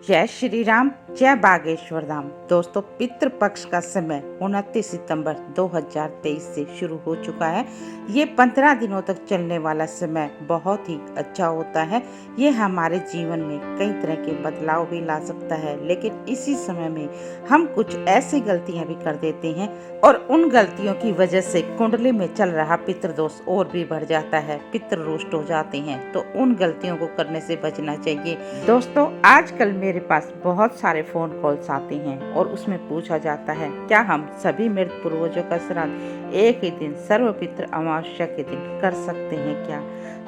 जय श्री राम, जय बागेश्वर धाम। दोस्तों, पितृ पक्ष का समय 29 सितंबर 2023 से शुरू हो चुका है। ये 15 दिनों तक चलने वाला समय बहुत ही अच्छा होता है। ये हमारे जीवन में कई तरह के बदलाव भी ला सकता है, लेकिन इसी समय में हम कुछ ऐसी गलतियां भी कर देते हैं और उन गलतियों की वजह से कुंडली में चल रहा पितृदोष और भी बढ़ जाता है, पितृ रुष्ट हो जाते हैं। तो उन गलतियों को करने से बचना चाहिए। दोस्तों, आजकल मेरे पास बहुत सारे फोन कॉल्स आते हैं और उसमें पूछा जाता है, क्या हम सभी मृत पूर्वजों का श्राद्ध एक ही दिन सर्वपितृ अमावस्या के दिन कर सकते हैं क्या?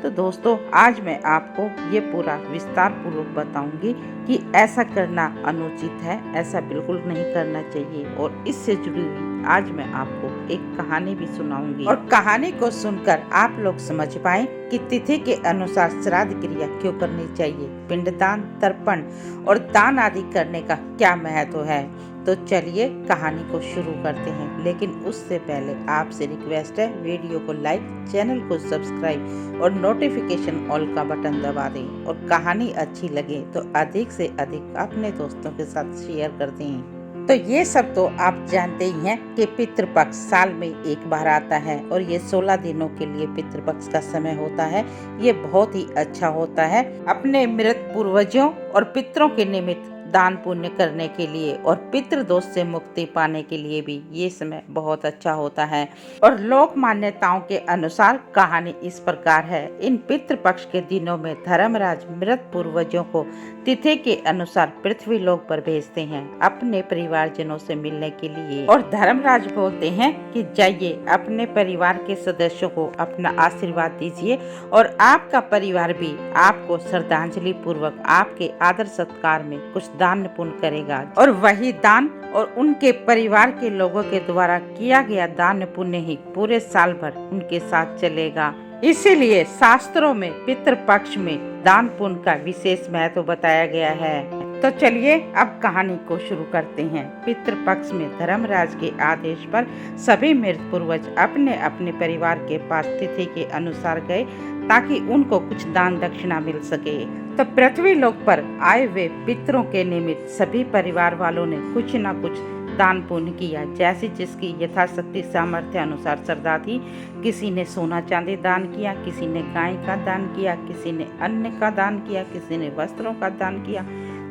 तो दोस्तों, आज मैं आपको ये पूरा विस्तार पूर्वक बताऊंगी कि ऐसा करना अनुचित है, ऐसा बिल्कुल नहीं करना चाहिए। और इससे जुड़ी हुई आज मैं आपको एक कहानी भी सुनाऊंगी और कहानी को सुनकर आप लोग समझ पाए कि तिथि के अनुसार श्राद्ध क्रिया क्यों करनी चाहिए, पिंडदान, तर्पण और दान आदि करने का क्या महत्व है। तो चलिए कहानी को शुरू करते हैं, लेकिन उससे पहले आपसे रिक्वेस्ट है, वीडियो को लाइक, चैनल को सब्सक्राइब और नोटिफिकेशन ऑल का बटन दबा दें। और कहानी अच्छी लगे तो अधिक से अधिक अपने दोस्तों के साथ शेयर कर दें। तो ये सब तो आप जानते ही हैं कि पितृपक्ष साल में एक बार आता है और ये 16 दिनों के लिए पितृपक्ष का समय होता है। ये बहुत ही अच्छा होता है अपने मृत पूर्वजों और पितरों के निमित्त दान पुण्य करने के लिए और पितृदोष से मुक्ति पाने के लिए भी ये समय बहुत अच्छा होता है। और लोक मान्यताओं के अनुसार कहानी इस प्रकार है। इन पितृपक्ष के दिनों में धर्मराज मृत पूर्वजों को तिथि के अनुसार पृथ्वी लोक पर भेजते हैं अपने परिवारजनों से मिलने के लिए। और धर्मराज बोलते हैं कि जाइए, अपने परिवार के सदस्यों को अपना आशीर्वाद दीजिए और आपका परिवार भी आपको श्रद्धांजलि पूर्वक आपके आदर सत्कार में कुछ दान पुण्य करेगा। और वही दान और उनके परिवार के लोगों के द्वारा किया गया दान पुण्य ही पूरे साल भर उनके साथ चलेगा। इसीलिए शास्त्रों में पितृपक्ष में दान पुण्य का विशेष महत्व बताया गया है। तो चलिए अब कहानी को शुरू करते हैं। पितृपक्ष में धर्मराज के आदेश पर सभी मृत पूर्वज अपने अपने परिवार के पास तिथि के अनुसार गए ताकि उनको कुछ दान दक्षिणा मिल सके। तो पृथ्वी लोक पर आए हुए पितरों के निमित्त सभी परिवार वालों ने कुछ न कुछ दान पुण्य किया, जैसे जिसकी यथाशक्ति सामर्थ्य अनुसार श्रद्धा थी। किसी ने सोना चांदी दान किया, किसी ने गाय का दान किया, किसी ने अन्न का दान किया, किसी ने वस्त्रों का दान किया,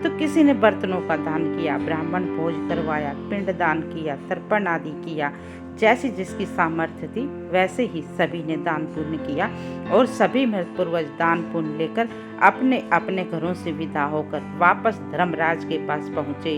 तो किसी ने बर्तनों का दान किया, ब्राह्मण भोज करवाया, पिंड दान किया, तर्पण आदि किया। जैसी जिसकी सामर्थ्य थी वैसे ही सभी ने दान पुण्य किया और सभी मृत पूर्वज दान पुण्य लेकर अपने अपने घरों से विदा होकर वापस धर्मराज के पास पहुँचे।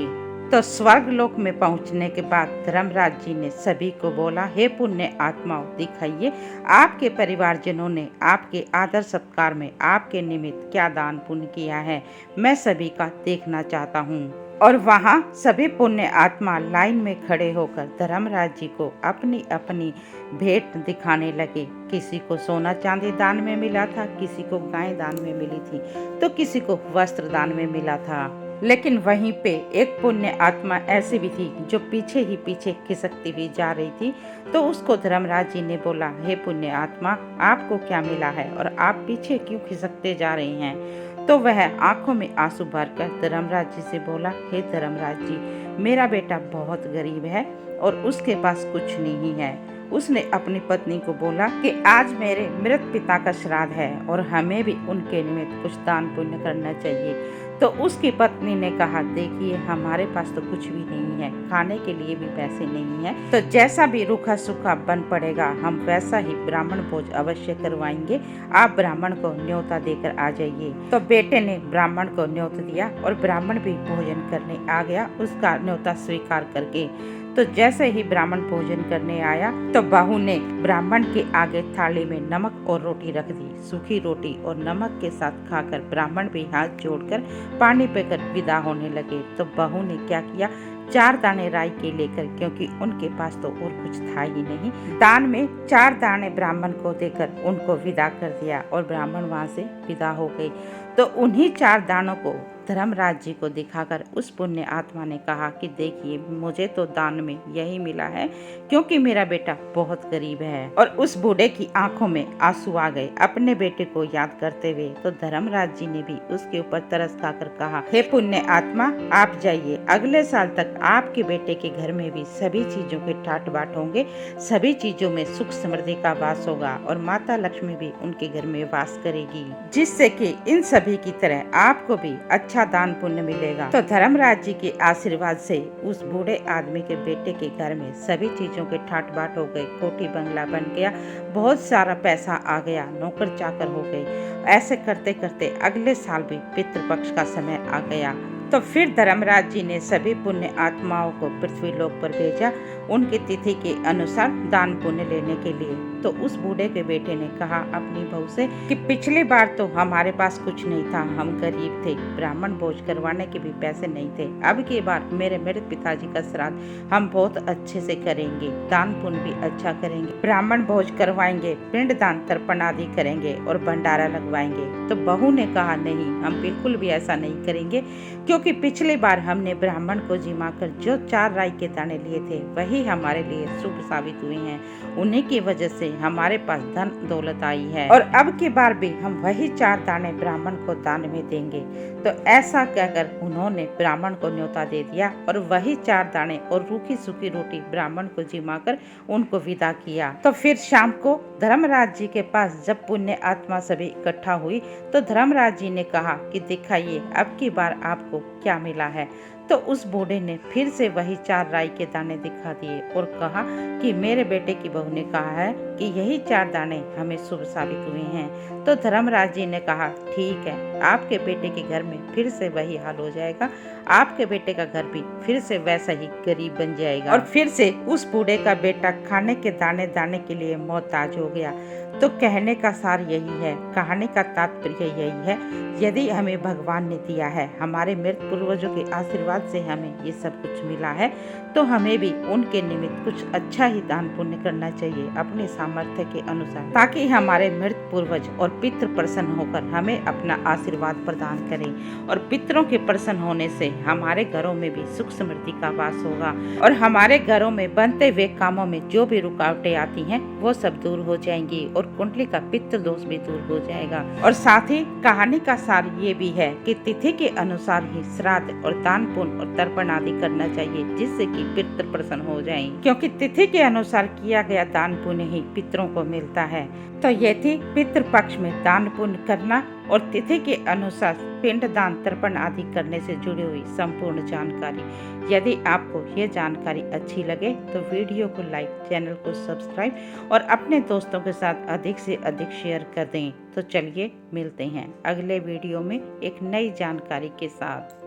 तो स्वर्ग लोक में पहुंचने के बाद धर्मराज जी ने सभी को बोला, हे पुण्य आत्माओं, दिखाइए आपके परिवारजनों ने आपके आदर सत्कार में आपके निमित्त क्या दान पुण्य किया है, मैं सभी का देखना चाहता हूँ। और वहाँ सभी पुण्य आत्मा लाइन में खड़े होकर धर्मराज जी को अपनी अपनी भेंट दिखाने लगे। किसी को सोना चांदी दान में मिला था, किसी को गाय दान में मिली थी, तो किसी को वस्त्र दान में मिला था। लेकिन वहीं पे एक पुण्य आत्मा ऐसी भी थी जो पीछे ही पीछे खिसकती हुई जा रही थी। तो उसको धर्मराज जी ने बोला, हे पुण्य आत्मा, आपको क्या मिला है और आप पीछे क्यों खिसकते जा रहे हैं? तो वह आंखों में आंसू भरकर धर्मराज जी से बोला, हे धर्मराज जी, मेरा बेटा बहुत गरीब है और उसके पास कुछ नहीं है। उसने अपनी पत्नी को बोला कि आज मेरे मृत पिता का श्राद्ध है और हमें भी उनके निमित्त कुछ दान पुण्य करना चाहिए। तो उसकी पत्नी ने कहा, देखिए, हमारे पास तो कुछ भी नहीं है, खाने के लिए भी पैसे नहीं है, तो जैसा भी रूखा सूखा बन पड़ेगा हम वैसा ही ब्राह्मण भोज अवश्य करवाएंगे, आप ब्राह्मण को न्योता देकर आ जाइए। तो बेटे ने ब्राह्मण को न्योता दिया और ब्राह्मण भी भोजन करने आ गया उसका न्योता स्वीकार करके। तो जैसे ही ब्राह्मण भोजन करने आया तो बहू ने ब्राह्मण के आगे थाली में नमक और रोटी रख दी। सूखी रोटी और नमक के साथ खाकर ब्राह्मण भी हाथ जोड़कर पानी पीकर विदा होने लगे। तो बहू ने क्या किया, 4 दाने राई के लेकर, क्योंकि उनके पास तो और कुछ था ही नहीं, दान में 4 दाने ब्राह्मण को देकर उनको विदा कर दिया और ब्राह्मण वहां से विदा हो गए। तो उन्हीं 4 दानों को धर्मराज जी को दिखाकर उस पुण्य आत्मा ने कहा कि देखिए, मुझे तो दान में यही मिला है क्योंकि मेरा बेटा बहुत गरीब है। और उस बूढ़े की आंखों में आंसू आ गए अपने बेटे को याद करते हुए। तो धर्मराज जी ने भी उसके ऊपर तरस खाकर कहा, हे पुण्य आत्मा, आप जाइए, अगले साल तक आपके बेटे के घर में भी सभी चीजों के ठाट बाट होंगे, सभी चीजों में सुख समृद्धि का वास होगा और माता लक्ष्मी भी उनके घर में वास करेगी, जिससे कि इन सभी की तरह आपको भी अच्छा दान पुण्य मिलेगा। तो धर्मराज जी के आशीर्वाद से उस बूढ़े आदमी के बेटे के घर में सभी चीजों के ठाट बाट हो गए, कोठी बंगला बन गया, बहुत सारा पैसा आ गया, नौकर चाकर हो गए। ऐसे करते करते अगले साल भी पितृपक्ष का समय आ गया। तो फिर धर्मराज जी ने सभी पुण्य आत्माओं को पृथ्वी लोक पर भेजा, उनकी तिथि के अनुसार दान पुण्य लेने के लिए। तो उस बूढ़े के बेटे ने कहा अपनी बहू से कि पिछली बार तो हमारे पास कुछ नहीं था, हम गरीब थे, ब्राह्मण भोज करवाने के भी पैसे नहीं थे। अब की बार मेरे मृत पिताजी का श्राद्ध हम बहुत अच्छे से करेंगे, दान पुण्य भी अच्छा करेंगे, ब्राह्मण भोज करवाएंगे, पिंड दान तर्पण आदि करेंगे और भंडारा लगवाएंगे। तो बहू ने कहा नहीं, हम बिल्कुल भी ऐसा नहीं करेंगे, क्योंकि पिछली बार हमने ब्राह्मण को जिमा कर जो 4 राई के दाने लिए थे वही हमारे लिए शुभ साबित हुए हैं, उन्हीं की वजह से हमारे पास धन दौलत आई है और अब की बार भी हम वही 4 दाने ब्राह्मण को दान में देंगे। तो ऐसा कहकर उन्होंने ब्राह्मण को न्योता दे दिया और वही 4 दाने और रूखी सूखी रोटी ब्राह्मण को जिमा कर उनको विदा किया। तो फिर शाम को धर्मराज जी के पास जब पुण्य आत्मा सभी इकट्ठा हुई तो धर्मराज जी ने कहा कि दिखाइए अब की बार आपको क्या मिला है। तो उस बूढ़े ने फिर से वही 4 राई के दाने दिखा दिए और कहा कि मेरे बेटे की बहू ने कहा है कि यही 4 दाने हमें शुभ साबित हुए हैं। तो धर्मराज जी ने कहा ठीक है, आपके बेटे के घर में फिर से वही हाल हो जाएगा, आपके बेटे का घर भी फिर से वैसा ही गरीब बन जाएगा। और फिर से उस बूढ़े का बेटा खाने के दाने दाने के लिए मोहताज हो गया। तो कहने का सार यही है, कहानी का तात्पर्य यही है, यदि हमें भगवान ने दिया है, हमारे मृत पूर्वजों के आशीर्वाद से हमें ये सब कुछ मिला है, तो हमें भी उनके निमित्त कुछ अच्छा ही दान पुण्य करना चाहिए अपने सामर्थ्य के अनुसार, ताकि हमारे मृत पूर्वज और पितृ प्रसन्न होकर हमें अपना आशीर्वाद प्रदान करें। और पितरों के प्रसन्न होने से हमारे घरों में भी सुख समृद्धि का वास होगा और हमारे घरों में बनते हुए कामों में जो भी रुकावटें आती हैं वो सब दूर हो जाएंगी और कुंडली का पितृ दोष भी दूर हो जाएगा। और साथ ही कहानी का सार ये भी है कि तिथि के अनुसार ही श्राद्ध और दान पुण्य और तर्पण आदि करना चाहिए, जिससे कि पितृ प्रसन्न हो जाएं, क्योंकि तिथि के अनुसार किया गया दान पुण्य ही पितरों को मिलता है। तो ये थी पितृ पक्ष में दान पुण्य करना और तिथि के अनुसार पिंड दान तर्पण आदि करने से जुड़ी हुई संपूर्ण जानकारी। यदि आपको ये जानकारी अच्छी लगे तो वीडियो को लाइक, चैनल को सब्सक्राइब और अपने दोस्तों के साथ अधिक से अधिक शेयर कर दें। तो चलिए मिलते हैं अगले वीडियो में एक नई जानकारी के साथ।